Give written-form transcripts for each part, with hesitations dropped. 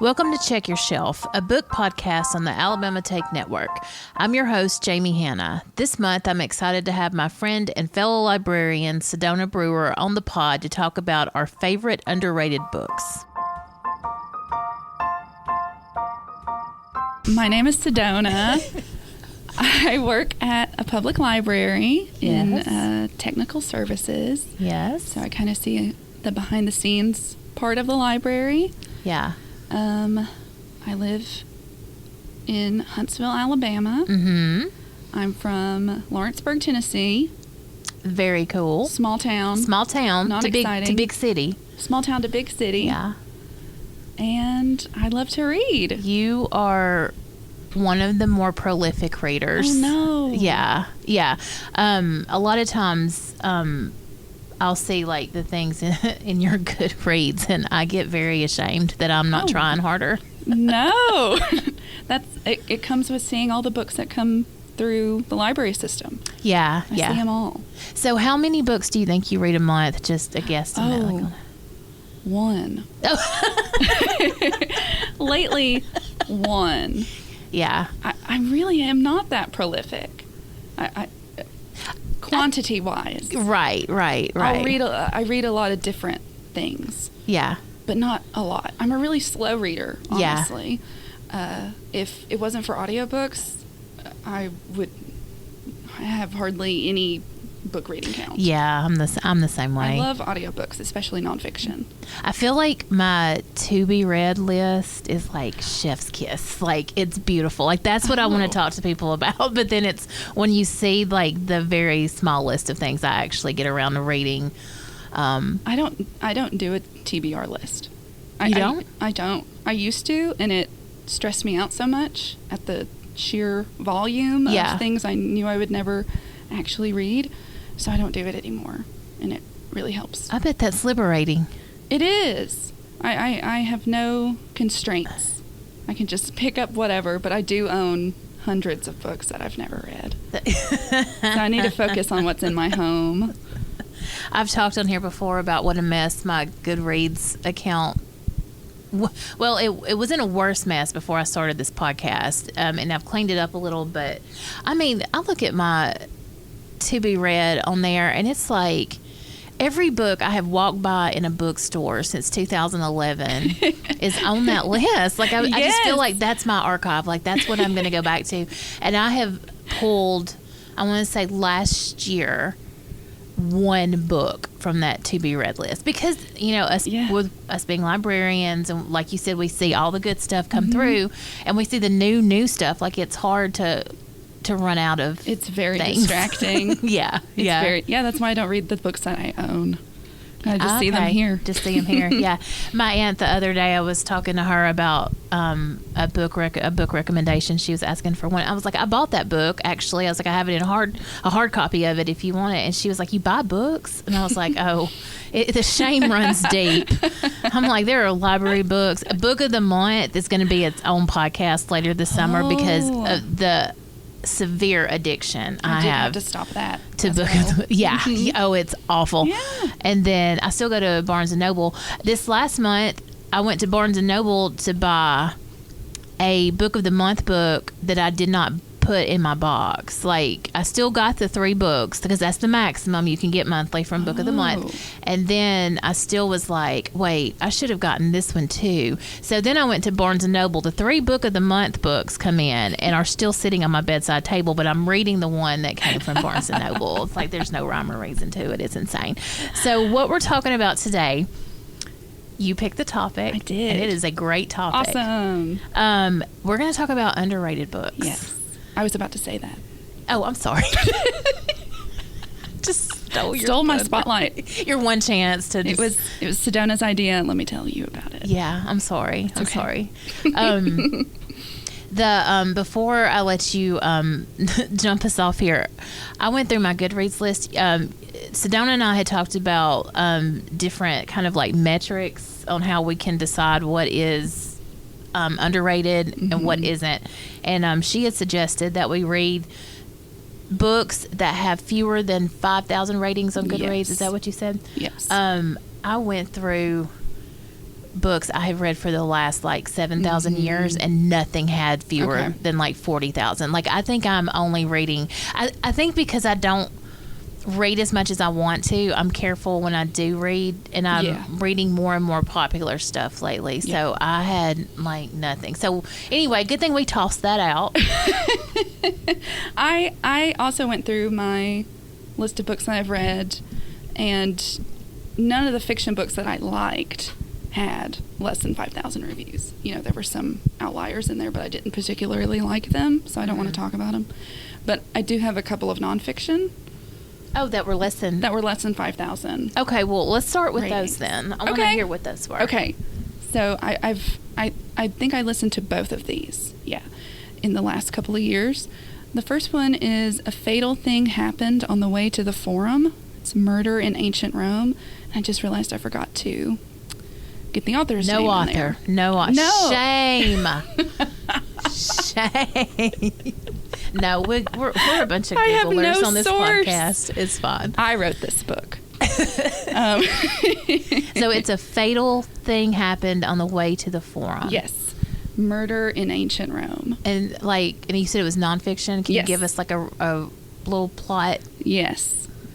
Welcome to Check Your Shelf, a book podcast on the Alabama Take Network. I'm your host, Jamie Hanna. This month, I'm excited to have my friend and fellow librarian, Sedona Brewer, on the pod to talk about our favorite underrated books. My name is Sedona. I work at a public library in technical services. Yes. So I kind of see the behind the scenes part of the library. Yeah. I live in Huntsville, Alabama. Mm-hmm. I'm from Lawrenceburg, Tennessee. Very cool. Small town. Small town. Not to exciting. To big city. Small town to big city. Yeah. And I love to read. You are one of the more prolific readers. Oh, no. Yeah. Yeah. A lot of times, I'll see like the things in your Goodreads, and I get very ashamed that I'm not trying harder. No, it comes with seeing all the books that come through the library system. Yeah, I see them all. So, how many books do you think you read a month? Just a guesstimate. One. Lately, one. Yeah, I really am not that prolific. Quantity wise, right. I read a lot of different things. Yeah, but not a lot. I'm a really slow reader, honestly. Yeah. If it wasn't for audiobooks, I would have hardly any book reading count. Yeah, I'm the same way. I love audiobooks, especially nonfiction. I feel like my to be read list is like chef's kiss. Like, it's beautiful. Like, that's what I want to talk to people about. But then it's when you see like the very small list of things I actually get around to reading. I don't do a TBR list. You don't? I don't. I used to, and it stressed me out so much at the sheer volume of things I knew I would never actually read. So I don't do it anymore, and it really helps. I bet that's liberating. It is. I have no constraints. I can just pick up whatever, but I do own hundreds of books that I've never read. So I need to focus on what's in my home. I've talked on here before about what a mess my Goodreads account. Well, it was in a worse mess before I started this podcast, and I've cleaned it up a little. But I mean, I look at my to be read on there, and it's like every book I have walked by in a bookstore since 2011 is on that list. Like, I just feel like that's my archive. Like, that's what I'm going to go back to. And I have pulled, I want to say last year, one book from that to be read list, because with us being librarians, and like you said, we see all the good stuff come through, and we see the new stuff. Like, it's hard to run out of. It's very things. Distracting. That's why I don't read the books that I own. I just see them here. Just see them here. Yeah. My aunt the other day, I was talking to her about a book recommendation. She was asking for one. I was like, I bought that book actually. I was like, I have it in a hard copy of it if you want it. And she was like, you buy books? And I was like, oh, the shame runs deep. I'm like, there are library books. A book of the month is going to be its own podcast later this summer because of the severe addiction I have to stop that to book. Oh, it's awful. And then I still go to Barnes and Noble. This last month I went to Barnes and Noble to buy a book of the month book that I did not put in my box. Like, I still got the 3 books because that's the maximum you can get monthly from book of the month. And then I still was like, wait, I should have gotten this one too. So then I went to Barnes and Noble. The 3 book of the month books come in and are still sitting on my bedside table, but I'm reading the one that came from Barnes and Noble. It's like there's no rhyme or reason to it. It's insane. So what we're talking about today, you picked the topic. I did. And it is a great topic. Awesome. We're going to talk about underrated books. Yes. I was about to say that. Oh, I'm sorry. Just stole my spotlight. Your one chance to. It was Sedona's idea. Let me tell you about it. Yeah, I'm sorry. I'm sorry. Before I let you jump us off here, I went through my Goodreads list. Sedona and I had talked about different kind of like metrics on how we can decide what is underrated and what isn't. And she had suggested that we read books that have fewer than 5,000 ratings on Goodreads. Yes. Is that what you said? Yes. I went through books I have read for the last like 7,000 years, and nothing had fewer than like 40,000. Like, I think I'm only reading, I think because I don't read as much as I want to, I'm careful when I do read, and I'm reading more and more popular stuff lately. So I had like nothing. So anyway, good thing we tossed that out. I also went through my list of books that I've read, and none of the fiction books that I liked had less than 5,000 reviews. You know, there were some outliers in there, but I didn't particularly like them, so I don't want to talk about them. But I do have a couple of nonfiction. Oh, that were less than 5,000. Okay, well, let's start with ratings. those then. I want to hear what those were. Okay, so I think I listened to both of these. Yeah, in the last couple of years. The first one is A Fatal Thing Happened on the Way to the Forum. It's Murder in Ancient Rome. I just realized I forgot to get the author's name in there. No author. No. Shame. Shame. No, we're a bunch of Googlers on this podcast. It's fine. I wrote this book. So it's A Fatal Thing Happened on the Way to the Forum. Yes. Murder in Ancient Rome. And you said it was nonfiction. Can you give us like a little plot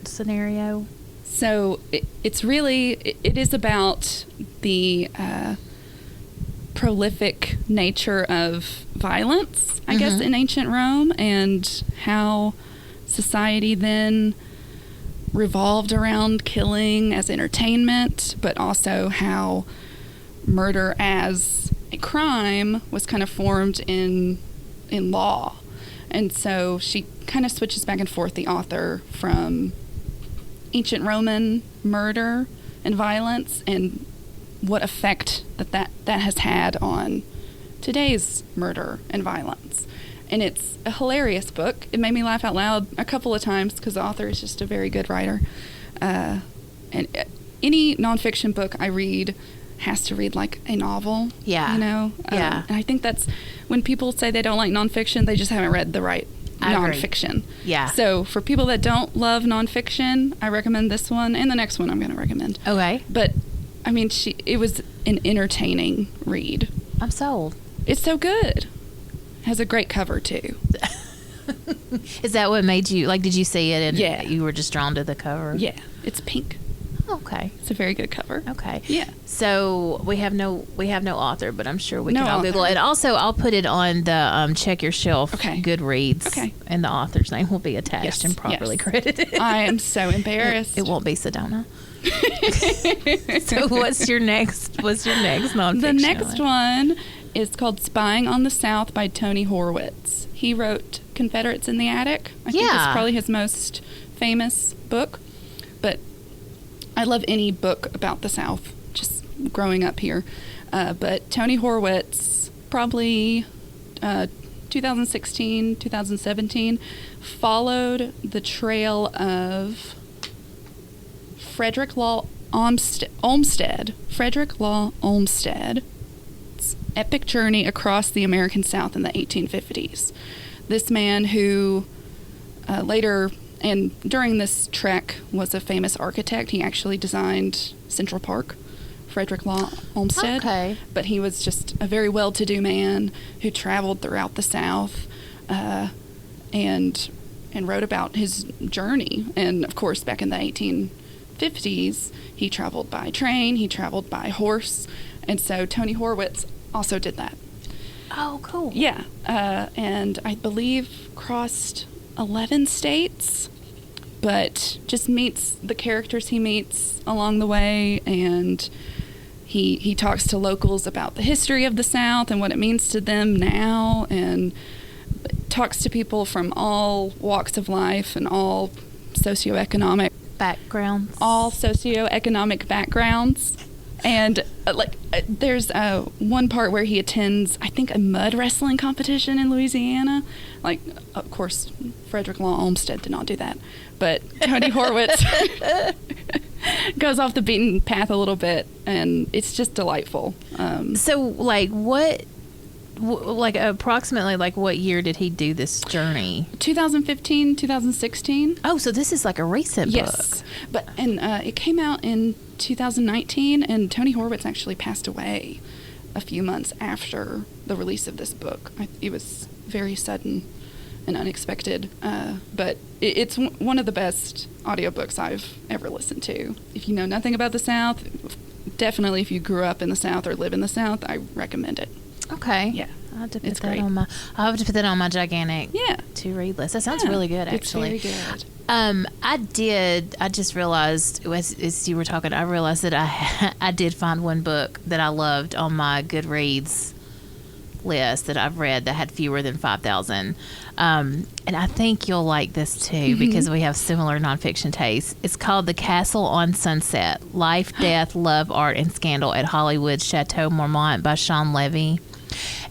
scenario? So it is about the prolific nature of violence, I guess, in ancient Rome, and how society then revolved around killing as entertainment, but also how murder as a crime was kind of formed in law. And so she kind of switches back and forth, the author, from ancient Roman murder and violence and what effect that has had on today's murder and violence. And it's a hilarious book. It made me laugh out loud a couple of times because the author is just a very good writer. And any nonfiction book I read has to read like a novel. Yeah. You know? And I think that's when people say they don't like nonfiction, they just haven't read the right nonfiction. Yeah. So for people that don't love nonfiction, I recommend this one and the next one I'm going to recommend. Okay. But I mean, it was an entertaining read. I'm sold. It's so good. Has a great cover too. Is that what made you did you see it and you were just drawn to the cover? Yeah. It's pink. Okay. It's a very good cover. Okay. Yeah. So we have no author, but I'm sure we can all Google it. Also, I'll put it on the Check Your Shelf Goodreads. Okay. And the author's name will be attached and properly credited. I am so embarrassed. It won't be Sedona. So what's your next nonfiction? The next one is called Spying on the South by Tony Horwitz. He wrote Confederates in the Attic. I think it's probably his most famous book. But I love any book about the South, just growing up here. But Tony Horwitz, probably 2016, 2017, followed the trail of Frederick Law Olmsted. Frederick Law Olmsted. Epic journey across the American South in the 1850s. This man who later and during this trek was a famous architect. He actually designed Central Park, Frederick Law Olmsted. Okay. But he was just a very well-to-do man who traveled throughout the South and wrote about his journey. And, of course, back in the 1850s, he traveled by train, he traveled by horse. And so Tony Horwitz also did that. Oh, cool. Yeah. And I believe crossed 11 states, but just meets the characters he meets along the way, and he talks to locals about the history of the South and what it means to them now, and talks to people from all walks of life and all socioeconomic backgrounds. And there's one part where he attends, I think, a mud wrestling competition in Louisiana. Like, of course, Frederick Law Olmsted did not do that. But Tony Horwitz goes off the beaten path a little bit, and it's just delightful. So, approximately, what year did he do this journey? 2015, 2016. Oh, so this is like a recent book. But it came out in 2019, and Tony Horwitz actually passed away a few months after the release of this book. It was very sudden and unexpected, but it's one of the best audiobooks I've ever listened to. If you know nothing about the South, definitely if you grew up in the South or live in the South, I recommend it. Okay. Yeah. I'll have to put that on my gigantic to read list. That sounds really good, actually. It's very good. I just realized as you were talking, I realized that I did find one book that I loved on my Goodreads list that I've read that had fewer than 5,000. And I think you'll like this too because we have similar nonfiction tastes. It's called The Castle on Sunset: Life, Death, Love, Art, and Scandal at Hollywood's Chateau Marmont by Sean Levy.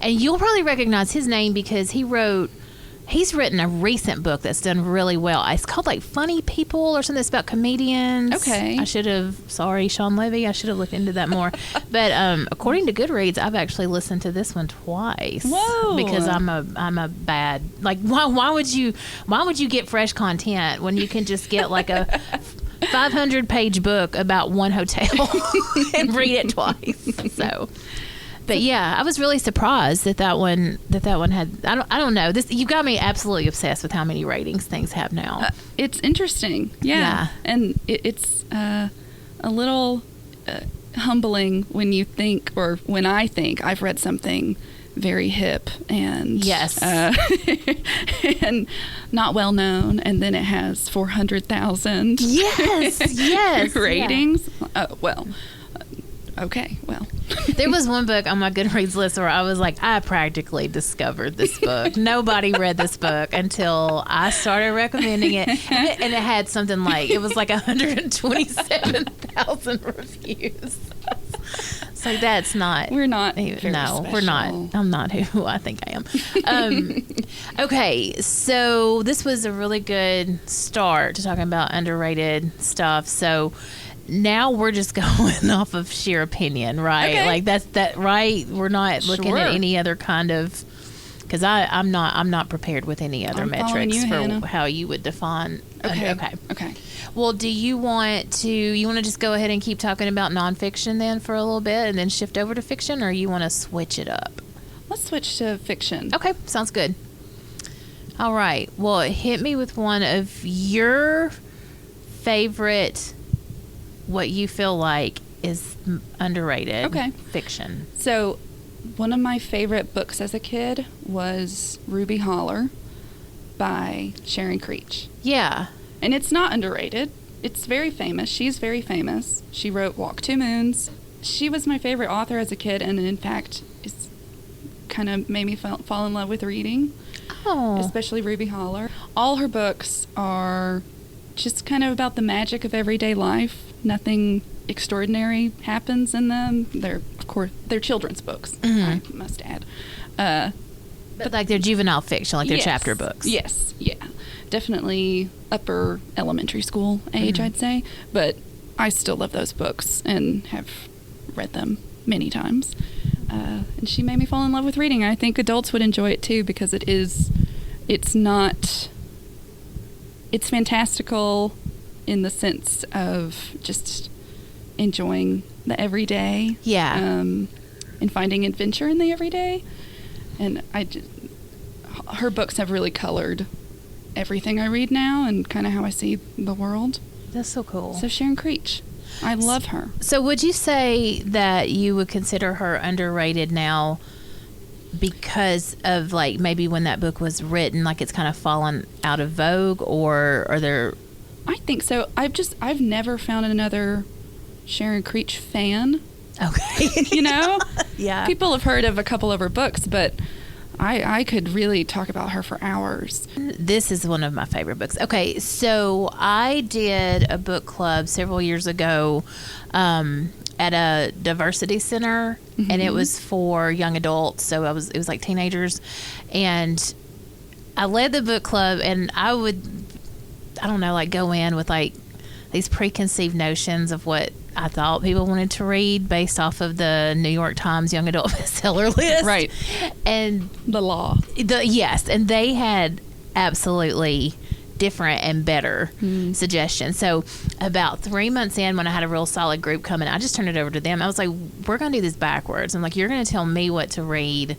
And you'll probably recognize his name because he's written a recent book that's done really well. It's called like Funny People or something. It's about comedians. Okay. Sorry, Sean Levy. I should have looked into that more. But according to Goodreads, I've actually listened to this one twice. Whoa. Because I'm a bad, like, why would you get fresh content when you can just get like a 500-page book about one hotel and read it twice? So. But yeah, I was really surprised that one had. I don't know. You got me absolutely obsessed with how many ratings things have now. It's interesting, yeah. And it's a little humbling when you think, or when I think I've read something very hip and and not well known, and then it has 400,000 yes ratings. Yeah. Okay, well. There was one book on my Goodreads list where I was like, I practically discovered this book. Nobody read this book until I started recommending it. And it had something like, it was like 127,000 reviews. So that's not. We're not. No, special. We're not. I'm not who I think I am. Okay, so this was a really good start to talking about underrated stuff. So now we're just going off of sheer opinion, right? Okay. Like that, right? We're not looking at any other kind of, because I'm not prepared with any other metrics for Hannah. how you would define. Okay. Well, do you want to just go ahead and keep talking about nonfiction then for a little bit and then shift over to fiction, or you want to switch it up? Let's switch to fiction. Okay, sounds good. All right. Well, hit me with one of your favorite, what you feel like is underrated fiction. So one of my favorite books as a kid was Ruby Holler by Sharon Creech. Yeah. And it's not underrated. It's very famous. She's very famous. She wrote Walk Two Moons. She was my favorite author as a kid, and in fact, it's kind of made me fall in love with reading, especially Ruby Holler. All her books are just kind of about the magic of everyday life. Nothing extraordinary happens in them. They're children's books, I must add. But like they're juvenile fiction, like they're chapter books. Yes, yeah. Definitely upper elementary school age, I'd say. But I still love those books and have read them many times. And she made me fall in love with reading. I think adults would enjoy it too because it's fantastical in the sense of just enjoying the everyday. Yeah. And finding adventure in the everyday. And her books have really colored everything I read now and kind of how I see the world. That's so cool. So Sharon Creech, I love her. So would you say that you would consider her underrated now because of like maybe when that book was written, like it's kind of fallen out of vogue, or are there? I think so. I've never found another Sharon Creech fan. Okay. You know? Yeah. People have heard of a couple of her books, but I could really talk about her for hours. This is one of my favorite books. Okay, so I did a book club several years ago at a diversity center, and it was for young adults. So it was like teenagers, and I led the book club, and I don't know, like go in with like these preconceived notions of what I thought people wanted to read based off of the New York Times Young Adult Bestseller list. Right. And the law. Yes. And they had absolutely different and better suggestions. So about 3 months in, when I had a real solid group coming, I just turned it over to them. I was like, we're going to do this backwards. I'm like, you're going to tell me what to read,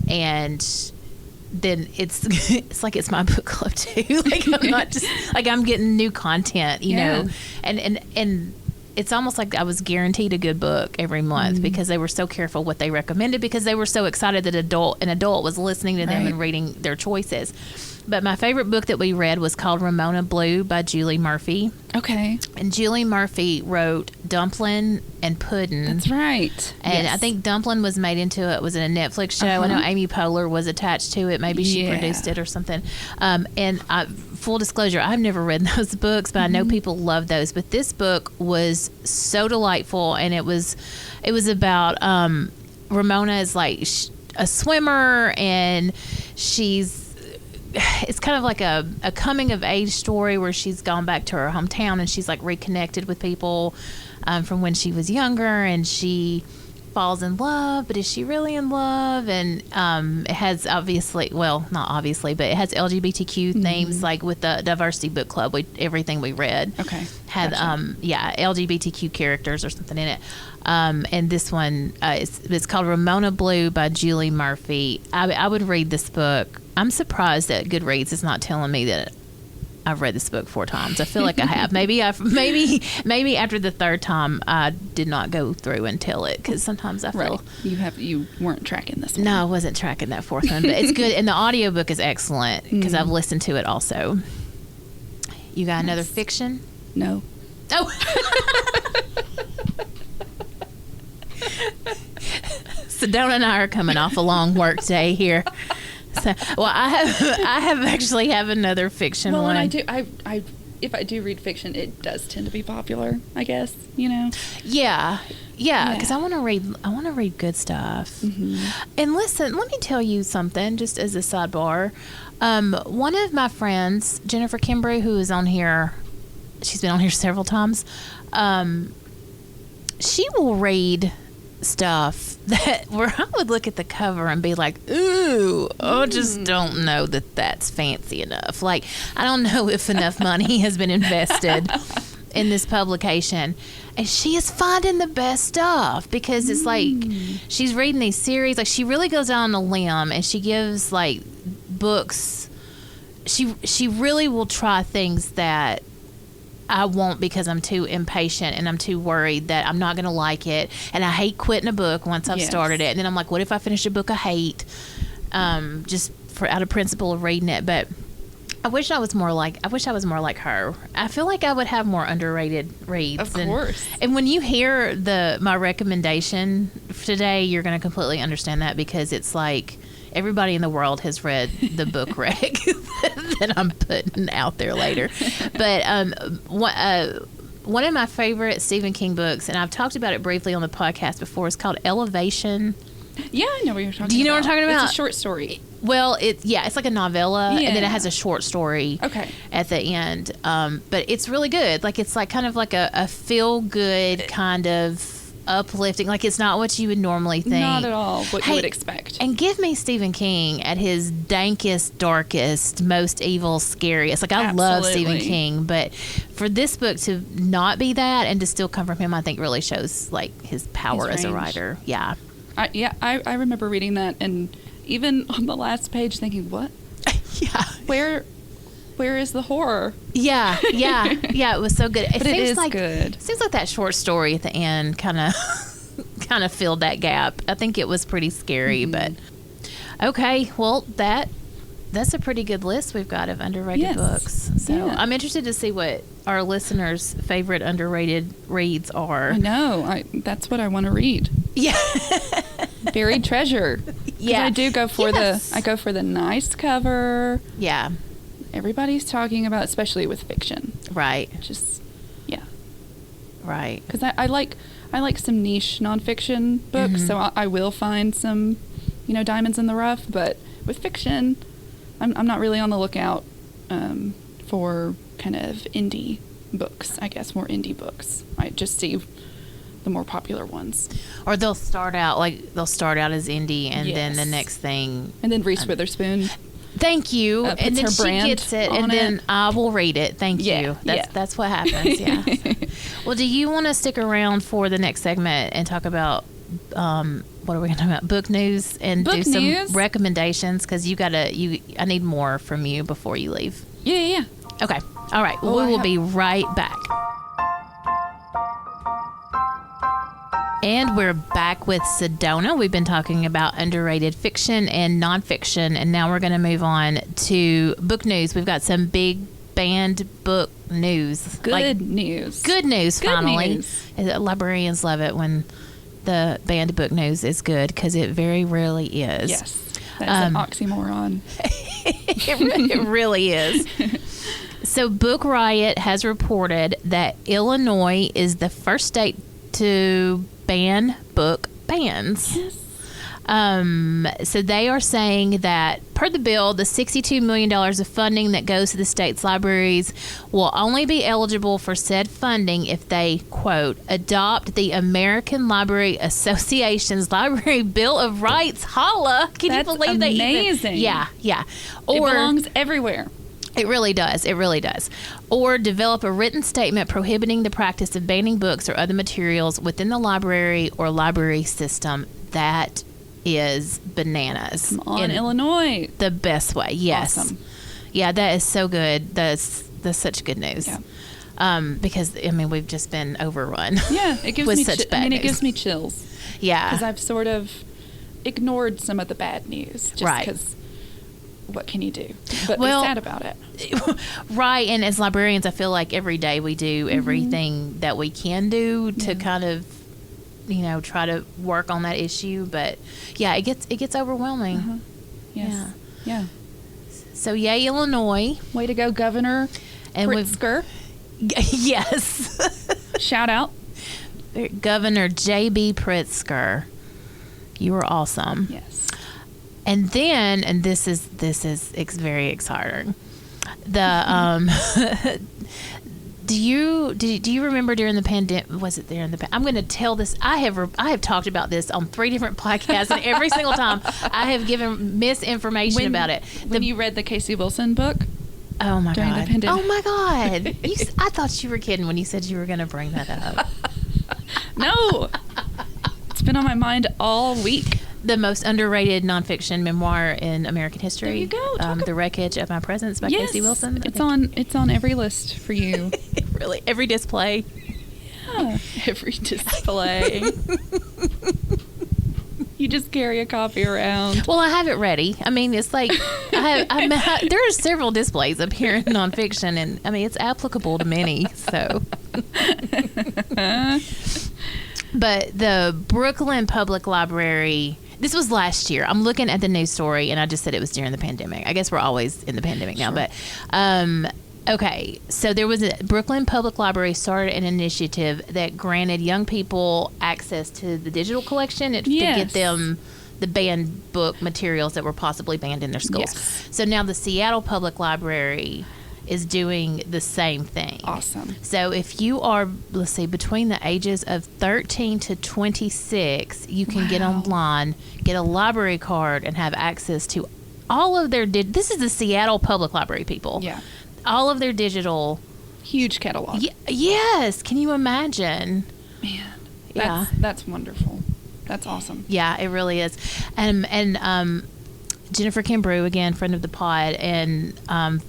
and then it's like it's my book club too. Like I'm not just like I'm getting new content, you know, and it's almost like I was guaranteed a good book every month because they were so careful what they recommended, because they were so excited that an adult was listening to them and reading their choices. But my favorite book that we read was called Ramona Blue by Julie Murphy. Okay. And Julie Murphy wrote Dumplin' and Puddin'. That's right. And I think Dumplin' was made into it. Was it a Netflix show? I know Amy Poehler was attached to it. Maybe she produced it or something. And full disclosure, I've never read those books, but I know people love those. But this book was so delightful, and it was about Ramona is like a swimmer, and it's kind of like a coming of age story where she's gone back to her hometown and she's like reconnected with people from when she was younger, and she falls in love, but is she really in love? And it has not obviously, but it has LGBTQ themes, like with the Diversity Book Club. Everything we read had LGBTQ characters or something in it. And this one it's called Ramona Blue by Julie Murphy. I would read this book. I'm surprised that Goodreads is not telling me that I've read this book 4 times. I feel like I have. Maybe after the 3rd time I did not go through and tell it, because sometimes I feel you weren't tracking this one. No, I wasn't tracking that 4th one, but it's good, and the audiobook is excellent because I've listened to it also. You got another fiction? No. Oh. Sedona and I are coming off a long work day here. So, well, I have another fiction one. Well, and if I do read fiction, it does tend to be popular, I guess, you know. Yeah, because I want to read good stuff. And listen, let me tell you something, just as a sidebar. One of my friends, Jennifer Kimbrough, who is on here, she's been on here several times. She will read stuff where I would look at the cover and be like, ooh, I just don't know that that's fancy enough. Like, I don't know if enough money has been invested in this publication. And she is finding the best stuff, because it's like she's reading these series. Like, she really goes out on a limb, and she gives like books. She really will try things that I won't, because I'm too impatient and I'm too worried that I'm not going to like it. And I hate quitting a book once I've started it. And then I'm like, what if I finish a book I hate? Just out of principle of reading it. But I wish I was more like her. I feel like I would have more underrated reads. Of course. And when you hear my recommendation today, you're going to completely understand that, because it's like everybody in the world has read the book rec that I'm putting out there later. But one of my favorite Stephen King books, and I've talked about it briefly on the podcast before, is called Elevation. Yeah, I know what you're talking about. Do you know what I'm talking about? It's a short story. Well, it's like a novella, and then it has a short story at the end. But it's really good. Like, it's like kind of like a feel-good kind of uplifting. Like, it's not what you would normally think. Not at all what you would expect. And give me Stephen King at his dankest, darkest, most evil, scariest. Like, I love Stephen King, but for this book to not be that and to still come from him, I think really shows like his power as a writer. Yeah. I remember reading that, and even on the last page thinking, what? Yeah. Where is the horror? Yeah, it was so good. But it is good. It seems like that short story at the end kind of filled that gap. I think it was pretty scary, but okay. Well, that's a pretty good list we've got of underrated books. So I'm interested to see what our listeners' favorite underrated reads are. I know. That's what I want to read. Yeah. Buried treasure. Yeah. I do go for the nice cover. Yeah. Everybody's talking about, especially with fiction. Right. Just, right. Because I like some niche nonfiction books, so I will find some, diamonds in the rough. But with fiction, I'm not really on the lookout for kind of indie books. I guess more indie books. I just see the more popular ones. Or they'll start out as indie, and then the next thing. And then Reese Witherspoon. Thank you. Puts And then her she brand gets it, on and then I will read it. Thank Yeah, you. yeah. That's what happens. Yeah. Well, do you want to stick around for the next segment and talk about what are we going to talk about? Book news and Book do some news? recommendations because I need more from you before you leave. Yeah. Okay. All right. Well, Oh, we will be right back. And we're back with Sedona. We've been talking about underrated fiction and nonfiction, and now we're going to move on to book news. We've got some big banned book news. Good news. Good news, Good finally. news. Librarians love it when the banned book news is good because it very rarely is. Yes. That's an oxymoron. It really is. So Book Riot has reported that Illinois is the first state to ban book bans. Yes. So they are saying that per the bill, the $62 million of funding that goes to the state's libraries will only be eligible for said funding if they, quote, adopt the American Library Association's Library Bill of Rights. Holla! Can That's you believe that? amazing. Yeah. It Or belongs everywhere. it really does. It really does. Or develop a written statement prohibiting the practice of banning books or other materials within the library or library system. That is bananas. Come on, in Illinois. the best way. Yes. Awesome. Yeah, that is so good. That's such good news. Yeah. Because we've just been overrun. Yeah, it gives with me. such bad it news. gives me chills Yeah. because I've sort of ignored some of the bad news. Just Right. because, what can you do? But Well, be sad about it. Right, and as librarians, I feel like every day we do everything that we can do to kind of, try to work on that issue. But yeah, it gets overwhelming. Yes. Yeah. So yay, Illinois! Way to go, Governor And Pritzker. Yes, Shout out. Governor J.B. Pritzker, you were awesome. Yes. And then, and this is very exciting. The do you remember during the pandemic? Was it during the? I'm going to tell this. I have talked about this on 3 different podcasts, and every single time I have given misinformation about it. When you read the Casey Wilson book. Oh my during god! the pandemic. Oh my god! I thought you were kidding when you said you were going to bring that up. No, it's been on my mind all week. The most underrated nonfiction memoir in American history. There you go. The Wreckage of My Presence by Yes, Casey Wilson. It's on every list for you. Really, every display. Yeah, every display. You just carry a copy around. Well, I have it ready. It's like there are several displays up here in nonfiction, and it's applicable to many. So, but the Brooklyn Public Library. This was last year. I'm looking at the news story, and I just said it was during the pandemic. I guess we're always in the pandemic now, but. Okay, so there was a Brooklyn Public Library started an initiative that granted young people access to the digital collection to get them the banned book materials that were possibly banned in their schools. Yes. So now the Seattle Public Library is doing the same thing. Awesome. So if you are, let's see, between the ages of 13 to 26, you can get online, get a library card, and have access to all of their this is the Seattle Public Library people. Yeah. All of their digital Huge catalog. Yes, can you imagine? Man, that's wonderful. That's awesome. Yeah, it really is. And Jennifer Kimbrough, again, friend of the pod, and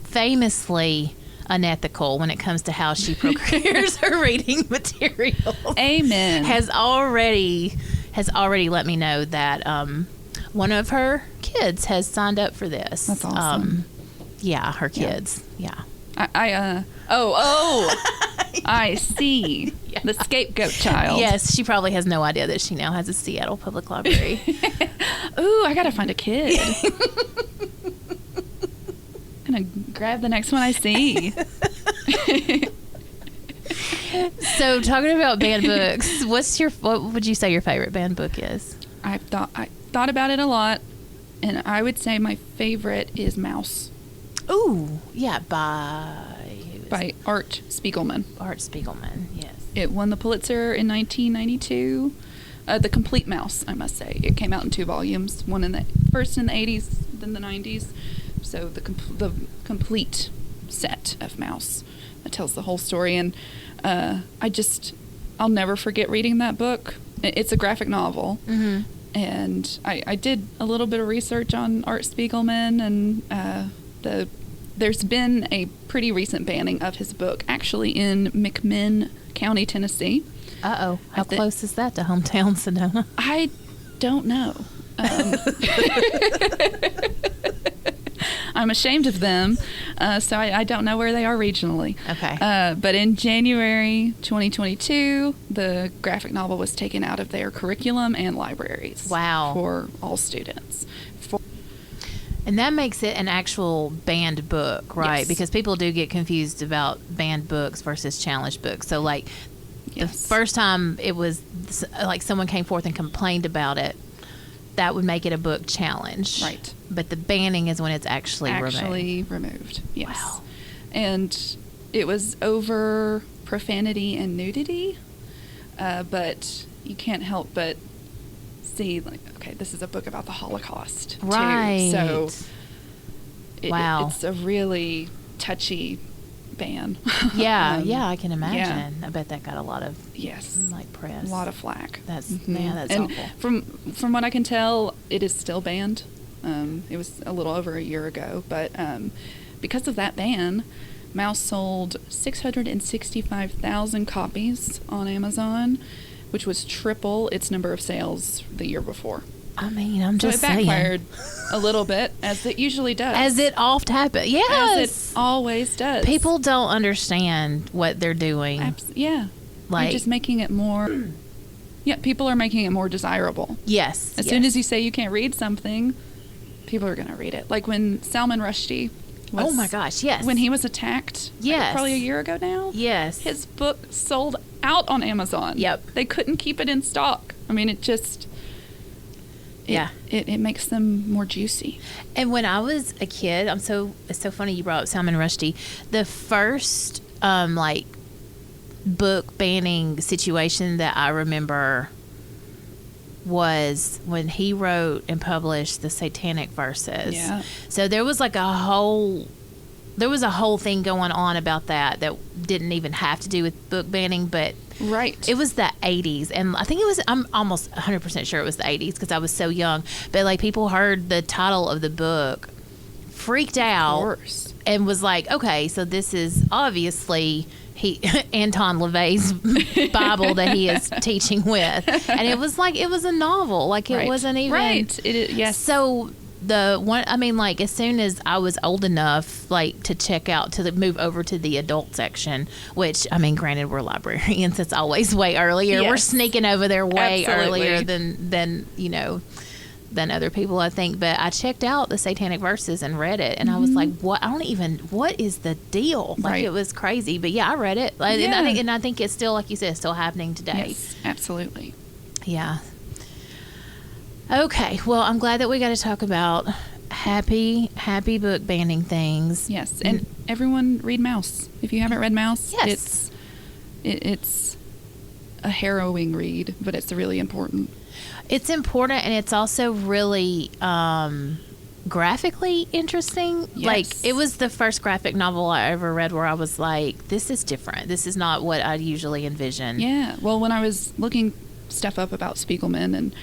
famously unethical when it comes to how she procures her reading materials. Amen. Has already let me know that one of her kids has signed up for this. That's awesome. Yeah, her kids. Yeah. I see. Yeah. The scapegoat child. Yes, she probably has no idea that she now has a Seattle Public Library. Ooh, I gotta find a kid. I'm gonna grab the next one I see. So, talking about banned books, what would you say your favorite banned book is? I thought about it a lot, and I would say my favorite is Mouse. Ooh, yeah, by Art Spiegelman. Art Spiegelman, yes. It won the Pulitzer in 1992. The Complete Mouse, I must say. It came out in 2 volumes. One first in the 80s, then the 90s. So the complete set of Mouse that tells the whole story. And I'll never forget reading that book. It's a graphic novel. Mm-hmm. And I did a little bit of research on Art Spiegelman, and there's been a pretty recent banning of his book, actually in McMinn County, Tennessee. Uh-oh. How close is that to hometown Sedona? I don't know. I'm ashamed of them, so I don't know where they are regionally. Okay. But in January 2022, the graphic novel was taken out of their curriculum and libraries. Wow. For all students. And that makes it an actual banned book, right? Yes. Because people do get confused about banned books versus challenged books. So, like, the first time it was, like, someone came forth and complained about it, that would make it a book challenge. Right. But the banning is when it's actually removed. Yes. Wow. And it was over profanity and nudity, but you can't help but see, like, okay, this is a book about the Holocaust, right? Too. So, it's a really touchy ban. Yeah, I can imagine. Yeah. I bet that got a lot of press, a lot of flack. That's and awful. From what I can tell, it is still banned. It was a little over a year ago, but because of that ban, Mouse sold 665,000 copies on Amazon, which was triple its number of sales the year before. I mean, I'm just saying. So it backfired saying. a little bit, as it usually does. As it oft happens. Yes. As it always does. People don't understand what they're doing. Yeah. Like, you're just making it more... Yeah, people are making it more desirable. Yes. As soon as you say you can't read something, people are going to read it. Like when Salman Rushdie was... Oh my gosh, yes. When he was attacked. Yes. Probably a year ago now. Yes. His book sold out on Amazon. Yep. They couldn't keep it in stock. I mean, it just... It makes them more juicy. And when I was a kid, it's so funny you brought up Salman Rushdie. The first book banning situation that I remember was when he wrote and published the Satanic Verses. Yeah. So there was a whole thing going on about that didn't even have to do with book banning, but right. It was the 80s, and I think I'm almost 100% sure it was the 80s because I was so young, but people heard the title of the book, freaked out, of course, and was like, okay, so this is obviously Anton LaVey's Bible that he is teaching with, and it was a novel, it wasn't even right. Yes. So as soon as I was old enough, to check out, to move over to the adult section, which, granted, we're librarians, it's always way earlier. Yes. We're sneaking over there way Absolutely. earlier than other people, I think. But I checked out the Satanic Verses and read it, and I was like, what is the deal? Right. It was crazy. But yeah, I read it. And I think it's still, like you said, it's still happening today. Yes, absolutely. Yeah. Okay, well, I'm glad that we got to talk about happy book banning things. Yes, and everyone read Mouse. If you haven't read Mouse, yes. It's a harrowing read, but it's really important. It's important, and it's also really graphically interesting. Yes. It was the first graphic novel I ever read where I was like, this is different. This is not what I usually envision. Yeah, well, when I was looking stuff up about Spiegelman, and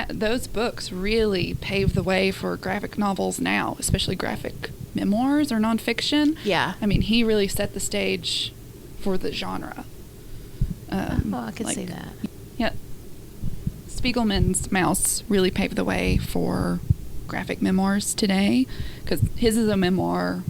those books really paved the way for graphic novels now, especially graphic memoirs or nonfiction. Yeah. He really set the stage for the genre. I could see that. Yeah. Spiegelman's Mouse really paved the way for graphic memoirs today, because his is a memoir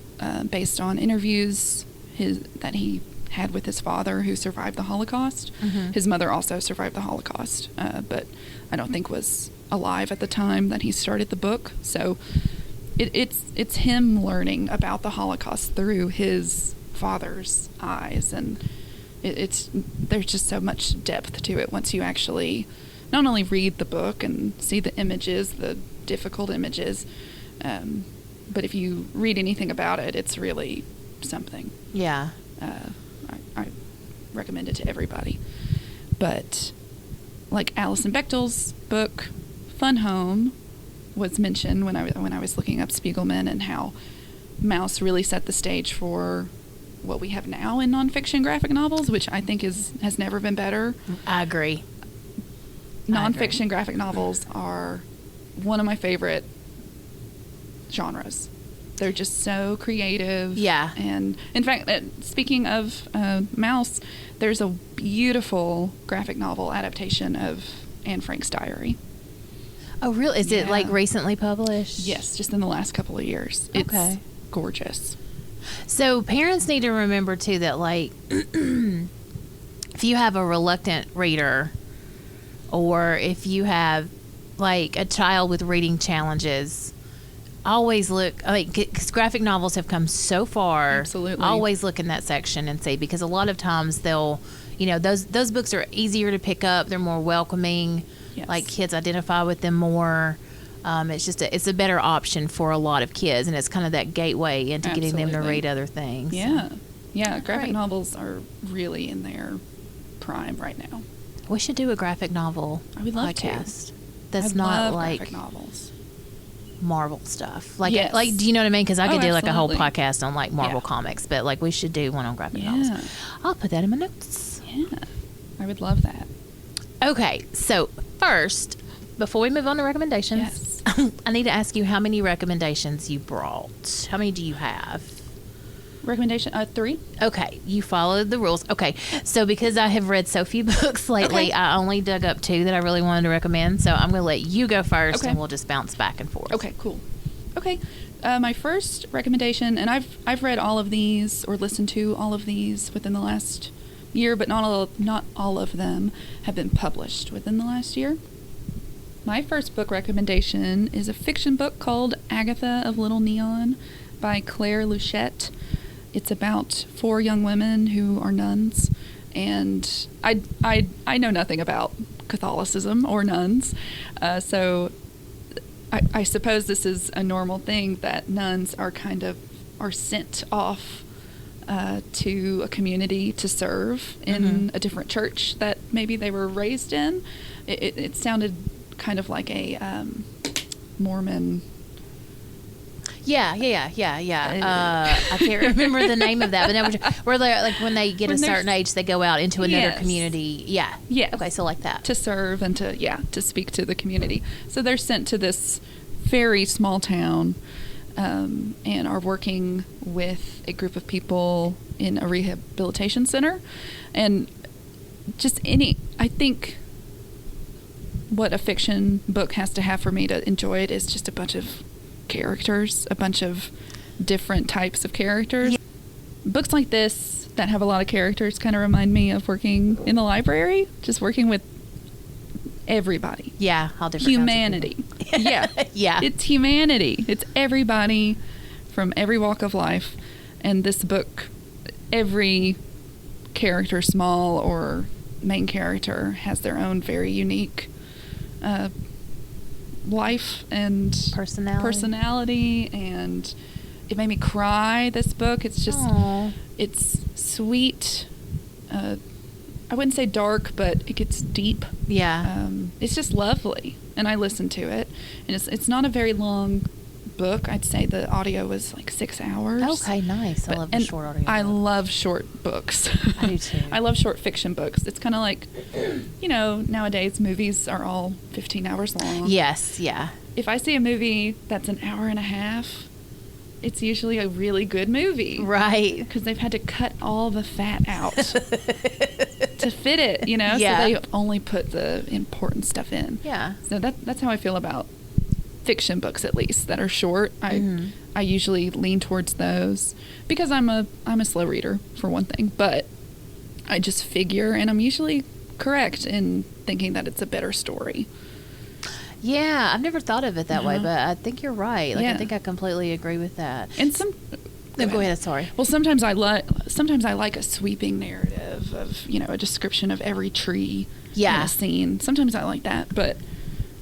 based on interviews that he had with his father, who survived the Holocaust. Mm-hmm. His mother also survived the Holocaust, but I don't think was alive at the time that he started the book. So it's him learning about the Holocaust through his father's eyes, and there's just so much depth to it once you actually not only read the book and see the images, the difficult images, but if you read anything about it, it's really something. Yeah. I recommend it to everybody. But like Alison Bechdel's book, Fun Home, was mentioned when I was looking up Spiegelman, and how Maus really set the stage for what we have now in nonfiction graphic novels, which I think has never been better. I agree. Nonfiction graphic novels are one of my favorite genres. They're just so creative. Yeah. And in fact, speaking of Maus, there's a beautiful graphic novel adaptation of Anne Frank's diary. Oh, really? Is it like recently published? Yes, just in the last couple of years. It's gorgeous. So parents need to remember too that, like, if you have a reluctant reader, or if you have like a child with reading challenges, always look, because graphic novels have come so far. Absolutely. Always look in that section and see, because a lot of times they'll, those books are easier to pick up. They're more welcoming. Yes. Like, kids identify with them more. It's a better option for a lot of kids, and it's kind of that gateway into getting them to read other things. Yeah. Yeah. Graphic novels are really in their prime right now. We should do a graphic novel podcast. That's not like graphic novels. Marvel stuff. Like, do you know what I mean? Because I could do like a whole podcast on like Marvel comics, but like we should do one on graphic novels. I'll put that in my notes. Yeah, I would love that. Okay, so first, before we move on to recommendations, I need to ask you how many recommendations you brought. How many do you have? Recommendation 3. Okay, you followed the rules. Okay, so because I have read so few books lately, I only dug up 2 that I really wanted to recommend. So I'm going to let you go first, and we'll just bounce back and forth. Okay, cool. Okay, my first recommendation, and I've read all of these or listened to all of these within the last year, but not all of them have been published within the last year. My first book recommendation is a fiction book called Agatha of Little Neon by Claire Luchette. It's about 4 young women who are nuns, and I know nothing about Catholicism or nuns, so I suppose this is a normal thing that nuns are sent off to a community to serve in a different church that maybe they were raised in. It sounded kind of like a Mormon. Yeah. I can't remember the name of that, but no, where they like when they get a certain age, they go out into another community. Yeah. Okay, so like that, to serve and to speak to the community. So they're sent to this very small town, and are working with a group of people in a rehabilitation center, and I think what a fiction book has to have for me to enjoy it is just a bunch of characters, a bunch of different types of characters. Books like this that have a lot of characters kind of remind me of working in the library, just working with everybody. Yeah, all different humanity. Yeah. It's humanity. It's everybody from every walk of life. And this book, every character, small or main character, has their own very unique life and personality, and it made me cry, this book. It's just it's sweet, I wouldn't say dark, but it gets deep. It's just lovely, and I listened to it, and it's not a very long book. I'd say the audio was like 6 hours. Okay, nice. I love the short audio. I love short books. I do too. I love short fiction books. It's kind of like, nowadays movies are all 15 hours long. Yes, yeah. If I see a movie that's an hour and a half, it's usually a really good movie. Right. Because they've had to cut all the fat out to fit it, Yeah. So they only put the important stuff in. Yeah. So that's how I feel about fiction books, at least, that are short. I usually lean towards those because I'm a slow reader, for one thing, but I just figure, and I'm usually correct in thinking that it's a better story. Yeah, I've never thought of it that way, but I think you're right. I think I completely agree with that. And go ahead. Sorry. Well, sometimes I like a sweeping narrative of a description of every tree in a scene. Sometimes I like that, but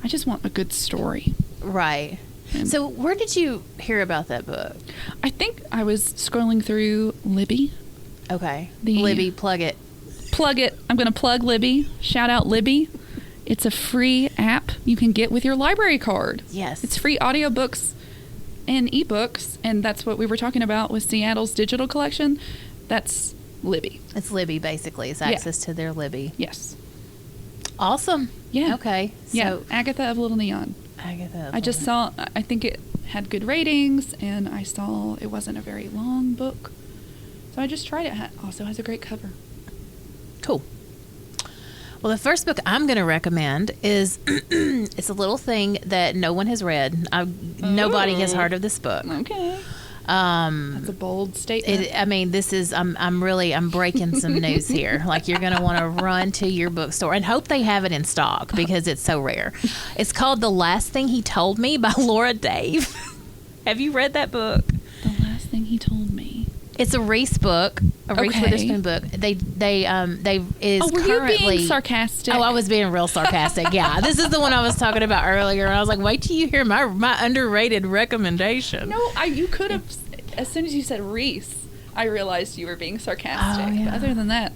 I just want a good story. Right. So where did you hear about that book? I think I was scrolling through Libby. Okay. Libby, plug it. Plug it. I'm going to plug Libby. Shout out Libby. It's a free app you can get with your library card. Yes. It's free audiobooks and ebooks, and that's what we were talking about with Seattle's digital collection. That's Libby. It's Libby, basically. It's access to their Libby. Yes. Awesome. Yeah. Okay. Yeah. So, Agatha of Little Neon. I just saw, I think it had good ratings, and I saw it wasn't a very long book. So I just tried it. It also has a great cover. Cool. Well, the first book I'm going to recommend is it's a little thing that no one has read. Nobody has heard of this book. Okay. That's a bold statement. I'm breaking some news here. Like, you're going to want to run to your bookstore and hope they have it in stock because it's so rare. It's called The Last Thing He Told Me by Laura Dave. Have you read that book? The Last Thing He Told Me. It's a Reese book, Reese Witherspoon book. They is were currently. You being sarcastic? Oh, I was being real sarcastic. Yeah, this is the one I was talking about earlier, and I was like, wait till you hear my underrated recommendation. No, you could have. As soon as you said Reese, I realized you were being sarcastic. Oh, yeah. But other than that,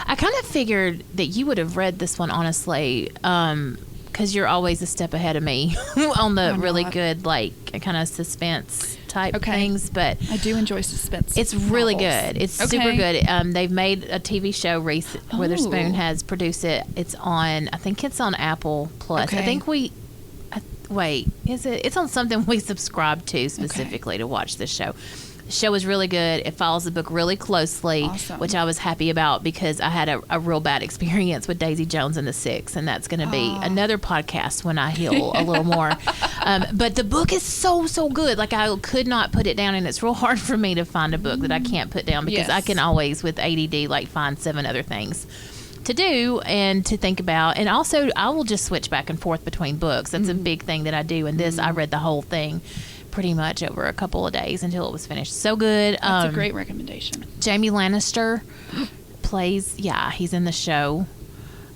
I kind of figured that you would have read this one, honestly, because you're always a step ahead of me on the really good, like, kind of suspense type things. But I do enjoy suspense. It's really good. It's super good. They've made a TV show. Reese Witherspoon has produced it. It's on, I think it's on Apple Plus. I think wait, is it? It's on something we subscribe to specifically to watch this show. The show is really good. It follows the book really closely, which I was happy about because I had a real bad experience with Daisy Jones and the Six, and that's going to be another podcast when I heal a little more. But the book is so good. Like, I could not put it down, and it's real hard for me to find a book that I can't put down because I can always, with ADD, like, find 7 other things to do and to think about. And also, I will just switch back and forth between books. That's a big thing that I do. And this, I read the whole thing pretty much over a couple of days until it was finished. So good. That's a great recommendation. Jamie Lannister plays, he's in the show.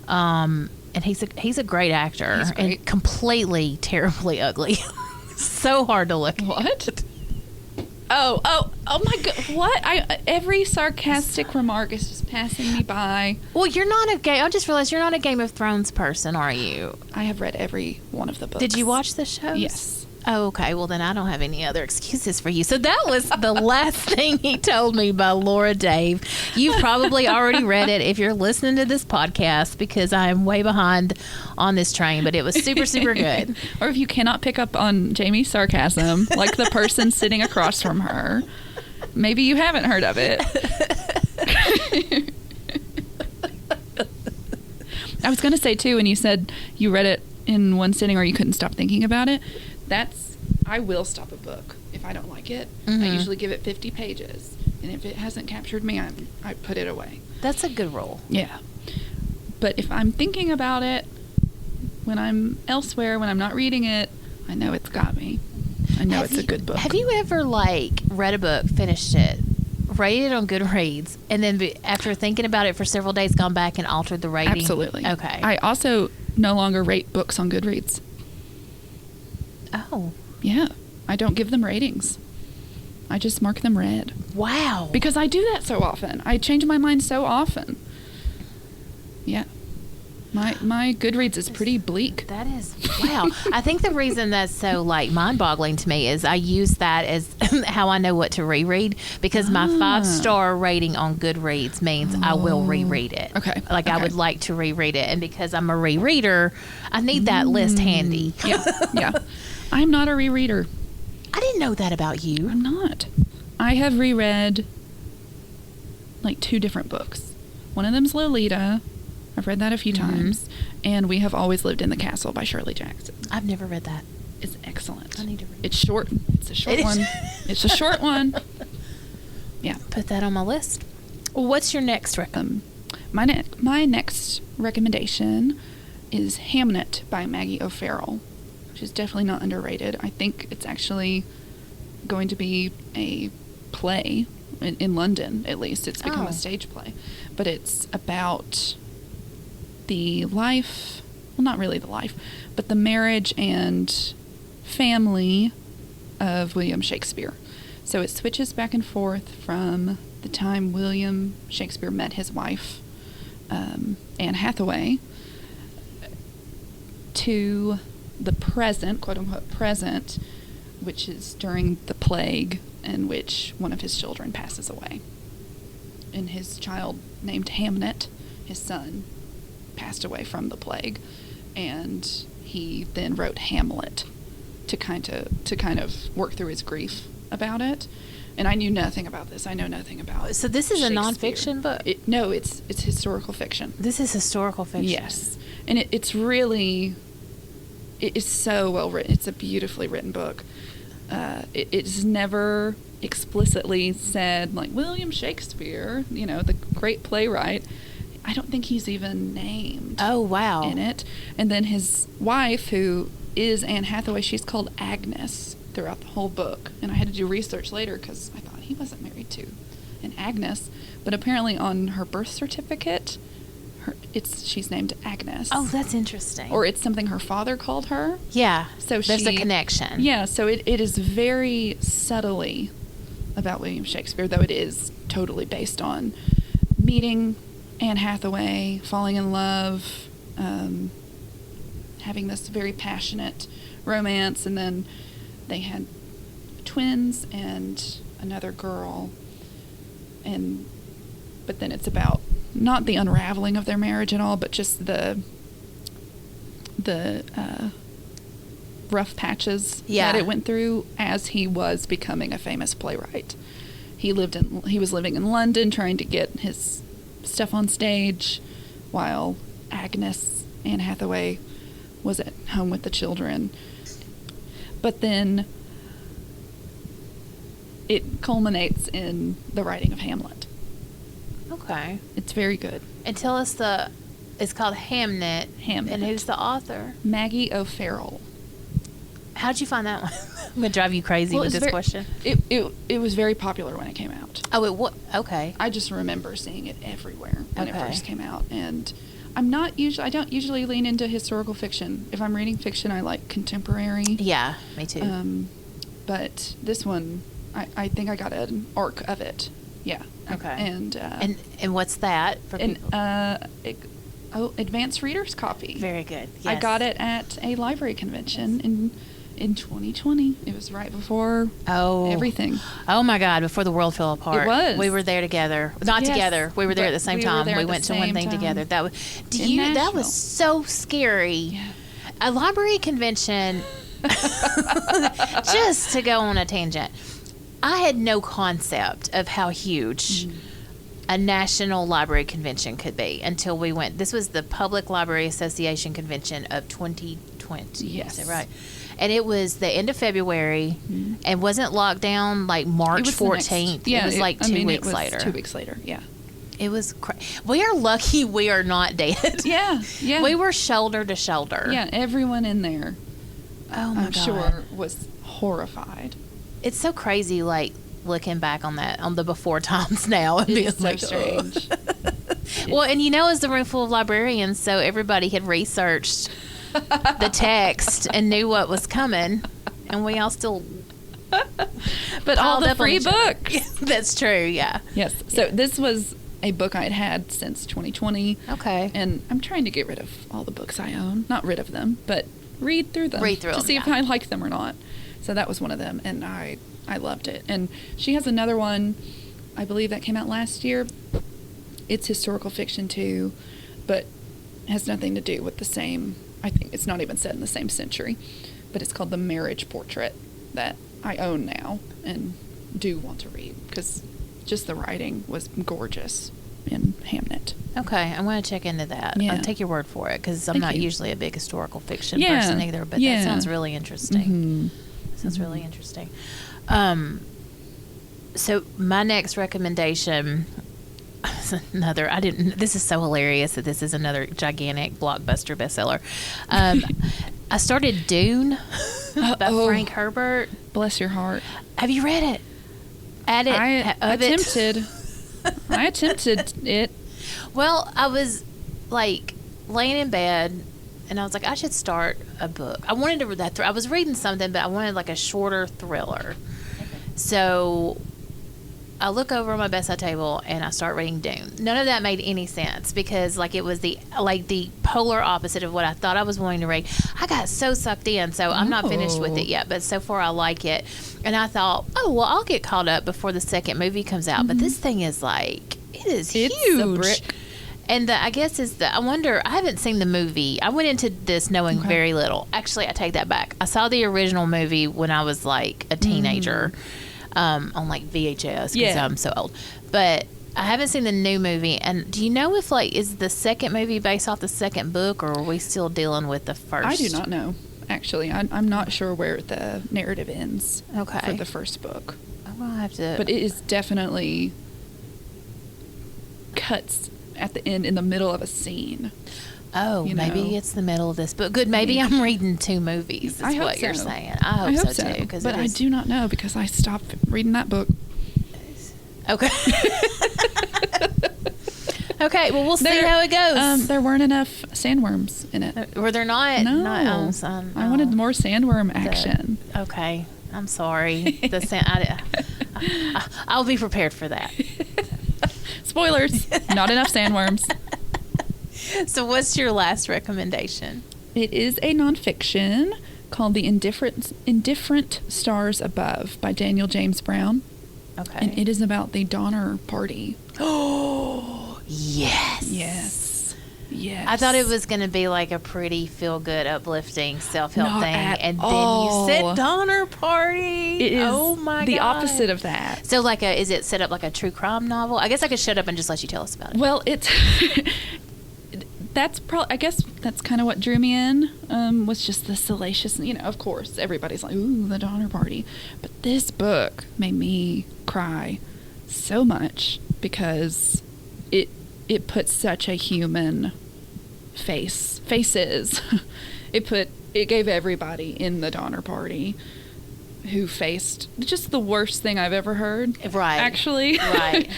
And he's a great actor. He's great. And completely, terribly ugly. So hard to look at. What? Oh my God. What? Every sarcastic remark is just passing me by. Well, you're not I just realized you're not a Game of Thrones person, are you? I have read every one of the books. Did you watch the shows? Yes. Oh, okay. Well, then I don't have any other excuses for you. So that was The Last Thing He Told Me by Laura Dave. You've probably already read it if you're listening to this podcast because I'm way behind on this train, but it was super, super good. Or if you cannot pick up on Jamie's sarcasm, like the person sitting across from her, maybe you haven't heard of it. I was going to say, too, when you said you read it in one sitting or you couldn't stop thinking about it, I will stop a book if I don't like it. I usually give it 50 pages, and if it hasn't captured me, I put it away. That's a good rule. Yeah. But if I'm thinking about it, when I'm elsewhere, when I'm not reading it, I know it's got me. I know it's a good book. Have you ever, read a book, finished it, rated it on Goodreads, and then after thinking about it for several days, gone back and altered the rating? Absolutely. Okay. I also no longer rate books on Goodreads. Oh. Yeah. I don't give them ratings. I just mark them read. Wow. Because I do that so often. I change my mind so often. Yeah. My Goodreads is pretty bleak. That is, wow. I think the reason that's so, mind-boggling to me is I use that as how I know what to reread because my 5-star rating on Goodreads means I will reread it. Okay. I would like to reread it. And because I'm a rereader, I need that list handy. Yeah. I'm not a rereader. I didn't know that about you. I'm not. I have reread, 2 different books. One of them's Lolita. I've read that a few times. And We Have Always Lived in the Castle by Shirley Jackson. I've never read that. It's excellent. I need to read it. It's short. It's a short one. It's a short one. Yeah. Put that on my list. Well, what's your next recommendation? My next recommendation is Hamnet by Maggie O'Farrell, which is definitely not underrated. I think it's actually going to be a play in London, at least. It's become a stage play. But it's about the life, well, not really the life, but the marriage and family of William Shakespeare. So it switches back and forth from the time William Shakespeare met his wife, Anne Hathaway, to the present, quote unquote present, which is during the plague in which one of his children passes away. And his child named Hamnet, his son, passed away from the plague, and he then wrote Hamlet to kind of work through his grief about it. And I knew nothing about this. I know nothing about. So this is a Shakespeare. nonfiction book? No, it's historical fiction. This is historical fiction. Yes, and it's really, it is so well written. It's a beautifully written book. It's never explicitly said, like, William Shakespeare, the great playwright. I don't think he's even named. Oh, wow. In it. And then his wife, who is Anne Hathaway, she's called Agnes throughout the whole book. And I had to do research later because I thought he wasn't married to an Agnes. But apparently on her birth certificate, she's named Agnes. Oh, that's interesting. Or it's something her father called her. Yeah. So there's a connection. Yeah, so it is very subtly about William Shakespeare, though it is totally based on meeting Anne Hathaway, falling in love, having this very passionate romance, and then they had twins and another girl, but then it's about not the unraveling of their marriage at all, but just the rough patches that it went through as he was becoming a famous playwright. He was living in London trying to get his stuff on stage, while Anne Hathaway, was at home with the children. But then it culminates in the writing of Hamlet. Okay. It's very good. And tell us it's called Hamnet. And who's the author? Maggie O'Farrell. How'd you find that one? I'm going to drive you crazy with this question. It was very popular when it came out. Oh, it was? Okay. I just remember seeing it everywhere when it first came out. And I don't usually lean into historical fiction. If I'm reading fiction, I like contemporary. Yeah, me too. But this one, I think I got an arc of it. Yeah. Okay. And what's that for people? Advanced Reader's Copy. Very good. Yes. I got it at a library convention in 2020. It was right before everything. Oh my God! Before the world fell apart. It was. We were there together. Not together. We were there at the same time. We went to one thing together. That was. That was so scary. Yeah. A library convention. Just to go on a tangent, I had no concept of how huge a national library convention could be until we went. This was the Public Library Association convention of 2020. Yes. Is that right? And it was the end of February and wasn't locked down like March 14th. It was like 2 weeks later. 2 weeks later, yeah. It was we are lucky we are not dead. Yeah. We were shoulder to shoulder. Yeah, everyone in there, I'm sure, was horrified. It's so crazy, like, looking back on the before times now and being so strange. Well, and it's the room full of librarians, so everybody had researched the text and knew what was coming, and we all still but all the free books. That's true, yeah. Yes. So this was a book I had since 2020. Okay. And I'm trying to get rid of all the books I own. Not rid of them, but read through them. To see if I like them or not. So that was one of them, and I loved it. And she has another one, I believe that came out last year. It's historical fiction too, but has nothing to do with the same, I think it's not even set in the same century, but it's called The Marriage Portrait, that I own now and do want to read because just the writing was gorgeous in Hamnet. Okay, I'm going to check into that. Yeah. I'll take your word for it because I'm not usually a big historical fiction Yeah. person either, but that sounds really interesting. Mm-hmm. Sounds really interesting. So my next recommendation is this is so hilarious that this is another gigantic blockbuster bestseller. I started Dune by Frank Herbert. Bless your heart. Have you read it? I attempted it. Well, I was like laying in bed and I was like, I should start a book. I wanted to read that. I was reading something, but I wanted like a shorter thriller. Okay. So I look over on my bedside table and I start reading Dune. None of that made any sense because it was the polar opposite of what I thought I was wanting to read. I got so sucked in, so I'm not finished with it yet, but so far I like it. And I thought, I'll get caught up before the second movie comes out. But this thing is it's huge. A brick. And I guess I wonder, I haven't seen the movie. I went into this knowing very little. Actually, I take that back. I saw the original movie when I was a teenager on VHS because I'm so old. But I haven't seen the new movie. And do you know if is the second movie based off the second book, or are we still dealing with the first? I do not know. Actually, I'm not sure where the narrative ends for the first book. I'm going to have to... But it is definitely cuts at the end in the middle of a scene. Oh, maybe it's the middle of this book. Good, maybe I'm reading two movies is what you're saying. I hope so too. But I do not know because I stopped reading that book. Okay. Okay, well, we'll see how it goes. There weren't enough sandworms in it. Were there not? No. I wanted more sandworm action. Okay. I'm sorry. I'll be prepared for that. Spoilers. Not enough sandworms. So what's your last recommendation? It is a nonfiction called The Indifferent Stars Above by Daniel James Brown. Okay. And it is about the Donner Party. Oh, yes. Yes. Yes. I thought it was going to be a pretty feel-good, uplifting self-help Not thing. at Then all. you said Donner Party. It is oh my the God. opposite of that. So is it set up like a true crime novel? I guess I could shut up and just let you tell us about it. Well, it's that's probably, I guess that's kind of what drew me in, was just the salacious, of course, everybody's like, ooh, the Donner Party. But this book made me cry so much because it put such a human faces. It gave everybody in the Donner Party who faced just the worst thing I've ever heard. Right. Actually. Right.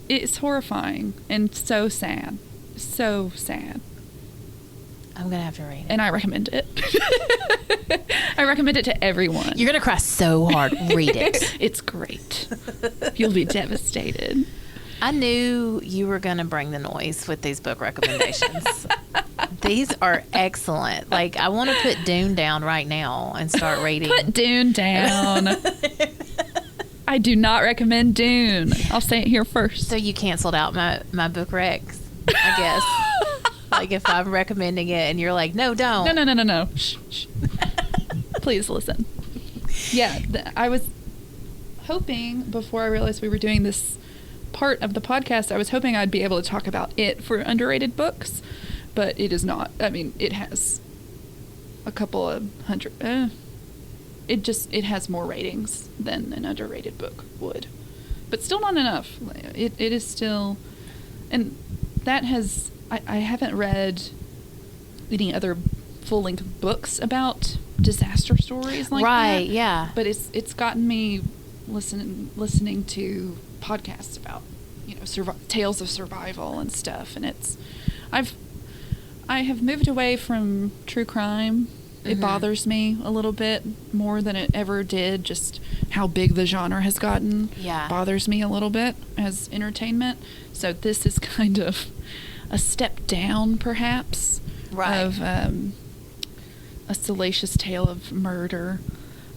It's horrifying and so sad. So sad. I'm going to have to read it. And I recommend it. I recommend it to everyone. You're going to cry so hard. Read it. It's great. You'll be devastated. I knew you were going to bring the noise with these book recommendations. These are excellent. I want to put Dune down right now and start reading. Put Dune down. I do not recommend Dune. I'll say it here first. So you canceled out my book recs, I guess. If I'm recommending it and you're like, no, don't. No. Shh. Please listen. Yeah, I was hoping, before I realized we were doing this part of the podcast, I was hoping I'd be able to talk about it for underrated books, but it is not. I mean, it has a couple of hundred. It has more ratings than an underrated book would, but still not enough. It is still, and that has. I haven't read any other full-length books about disaster stories like that. Right. Yeah. But it's gotten me listening to podcasts about tales of survival and stuff, and I have moved away from true crime. Mm-hmm. It bothers me a little bit more than it ever did. Just how big the genre has gotten. Yeah. Bothers me a little bit as entertainment. So this is kind of a step down, perhaps, right, of a salacious tale of murder.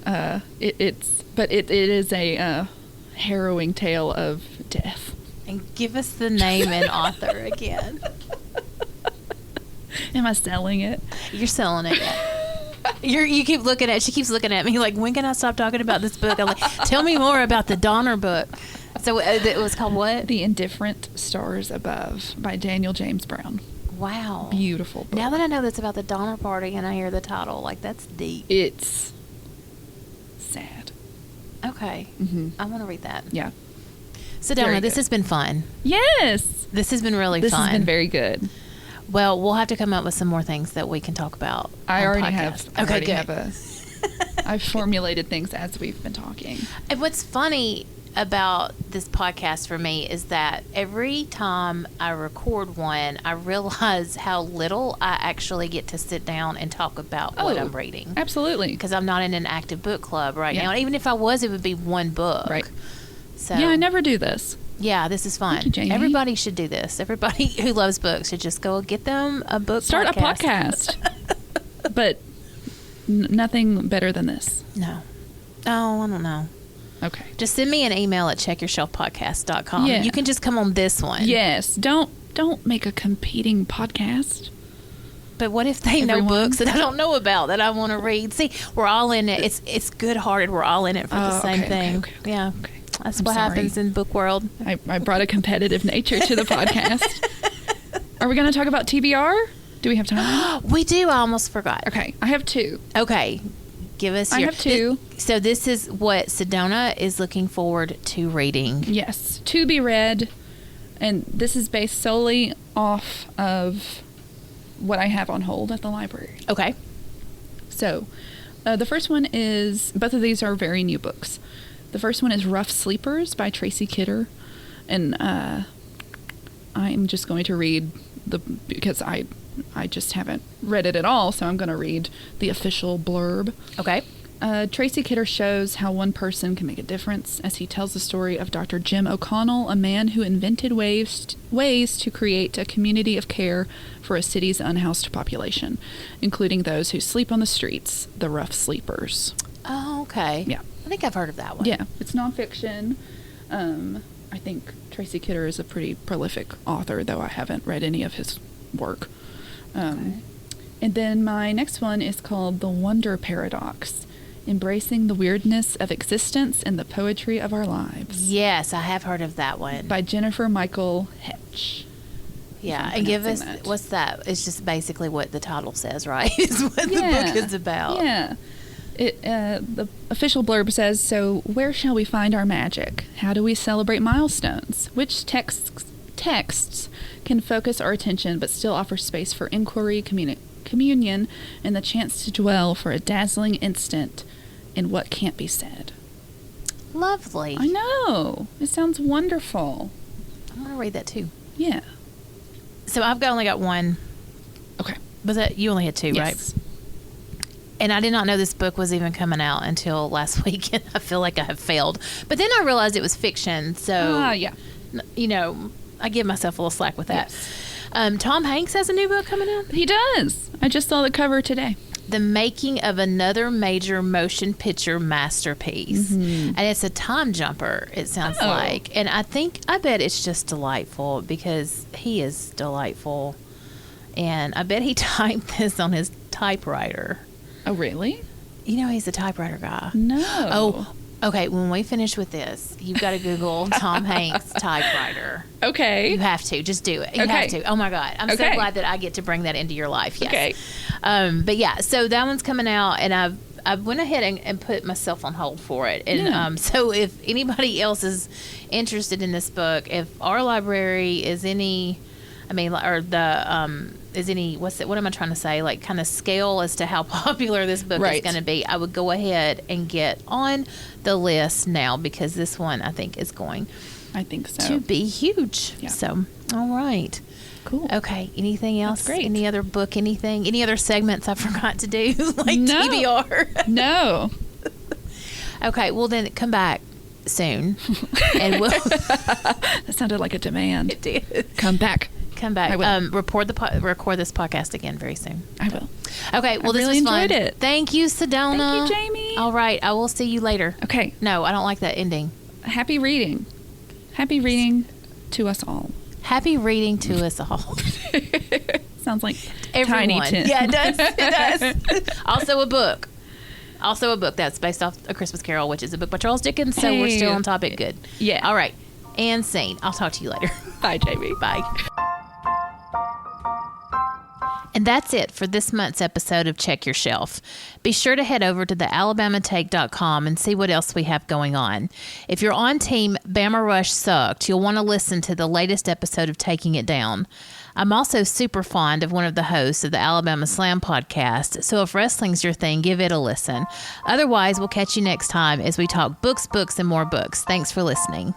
It is a harrowing tale of death. And give us the name and author again. Am I selling it? You're selling it. You keep looking at. She keeps looking at me like, when can I stop talking about this book? I'm like, tell me more about the Donner book. So it was called what? The Indifferent Stars Above by Daniel James Brown. Wow. Beautiful book. Now that I know that's about the Donner Party and I hear the title, that's deep. It's sad. Okay. Mm-hmm. I want to read that. Yeah. Sedona, this has been fun. Yes. This has been really fun. This has been very good. Well, we'll have to come up with some more things that we can talk about. I already have. Okay, good. I've formulated things as we've been talking. And what's funny about this podcast for me is that every time I record one, I realize how little I actually get to sit down and talk about what I'm reading. Absolutely. Because I'm not in an active book club right now. And even if I was, it would be one book. Right. So Yeah, I never do this. Yeah, this is fun. Thank you, Jamie. Everybody should do this. Everybody who loves books should just go get them a book. Start a podcast. But nothing better than this. No. Oh, I don't know. Okay. Just send me an email at checkyourshelfpodcast.com. Yeah. You can just come on this one. Yes. Don't make a competing podcast. But what if they know books that I don't know about that I want to read? See, we're all in it. It's good-hearted. We're all in it for the same thing. Okay. Yeah. Okay. That's what happens in book world. I brought a competitive nature to the podcast. Are we going to talk about TBR? Do we have time? We do. I almost forgot. Okay. I have 2. Okay. Give us I have 2. So this is what Sedona is looking forward to reading. Yes. To be read. And this is based solely off of what I have on hold at the library. Okay. So, the first one is, both of these are very new books. The first one is Rough Sleepers by Tracy Kidder. And I'm just going to read because I just haven't read it at all, so I'm going to read the official blurb. Okay. Tracy Kidder shows how one person can make a difference as he tells the story of Dr. Jim O'Connell, a man who invented ways to create a community of care for a city's unhoused population, including those who sleep on the streets, the rough sleepers. Oh, okay. Yeah. I think I've heard of that one. Yeah, it's nonfiction. I think Tracy Kidder is a pretty prolific author, though I haven't read any of his work. Okay. And then my next one is called The Wonder Paradox, Embracing the Weirdness of Existence and the Poetry of Our Lives. Yes, I have heard of that one. By Jennifer Michael Hetch. Yeah, and give us, what's that? It's just basically what the title says, right? Is what the book is about. Yeah. The official blurb says, so where shall we find our magic? How do we celebrate milestones? Which texts can focus our attention but still offer space for inquiry, communion, and the chance to dwell for a dazzling instant in what can't be said? Lovely. I know. It sounds wonderful. I want to read that too. Yeah. So I've only got one. Okay. But you only had 2, yes. right? And I did not know this book was even coming out until last week, and I feel like I have failed. But then I realized it was fiction, so yeah. I give myself a little slack with that. Yes. Tom Hanks has a new book coming out. He does. I just saw the cover today. The Making of Another Major Motion Picture Masterpiece. Mm-hmm. And it's a time jumper, it sounds like. And I bet it's just delightful because he is delightful. And I bet he typed this on his typewriter. Oh, really? He's a typewriter guy. No. Oh, okay. When we finish with this, you've got to Google Tom Hanks typewriter. Okay. You have to. Just do it. You have to. Oh, my God. I'm so glad that I get to bring that into your life. Yes. Okay. But, yeah, so that one's coming out, and I went ahead and put myself on hold for it. And so if anybody else is interested in this book, if our library is any... is any, what am I trying to say? Like kind of scale as to how popular this book is going to be. I would go ahead and get on the list now because this one I think is going to be huge. Yeah. So, all right. Cool. Okay. Anything else? That's great. Any other book, anything? Any other segments I forgot to do? Like no. TBR? No. Okay. Well, then come back soon. And we'll. That sounded like a demand. It did. Come back. I will. Record this podcast again very soon. I will. Okay. Well, this really was fun. enjoyed it. Thank you, Sedona. Thank you, Jamie. All right. I will see you later. Okay. No, I don't like that ending. Happy reading. Happy reading to us all. Happy reading to us all. Sounds like Everyone. Tiny Tim. Yeah, it does. It does. Also a book that's based off A Christmas Carol, which is a book by Charles Dickens. So we're still on topic. Good. Yeah. All right. And scene. I'll talk to you later. Bye, Jamie. Bye. And that's it for this month's episode of Check Your Shelf. Be sure to head over to thealabamatake.com and see what else we have going on. If you're on team Bama Rush Sucked, you'll want to listen to the latest episode of Taking It Down. I'm also super fond of one of the hosts of the Alabama Slam podcast, so if wrestling's your thing, give it a listen. Otherwise, we'll catch you next time as we talk books, and more books. Thanks for listening.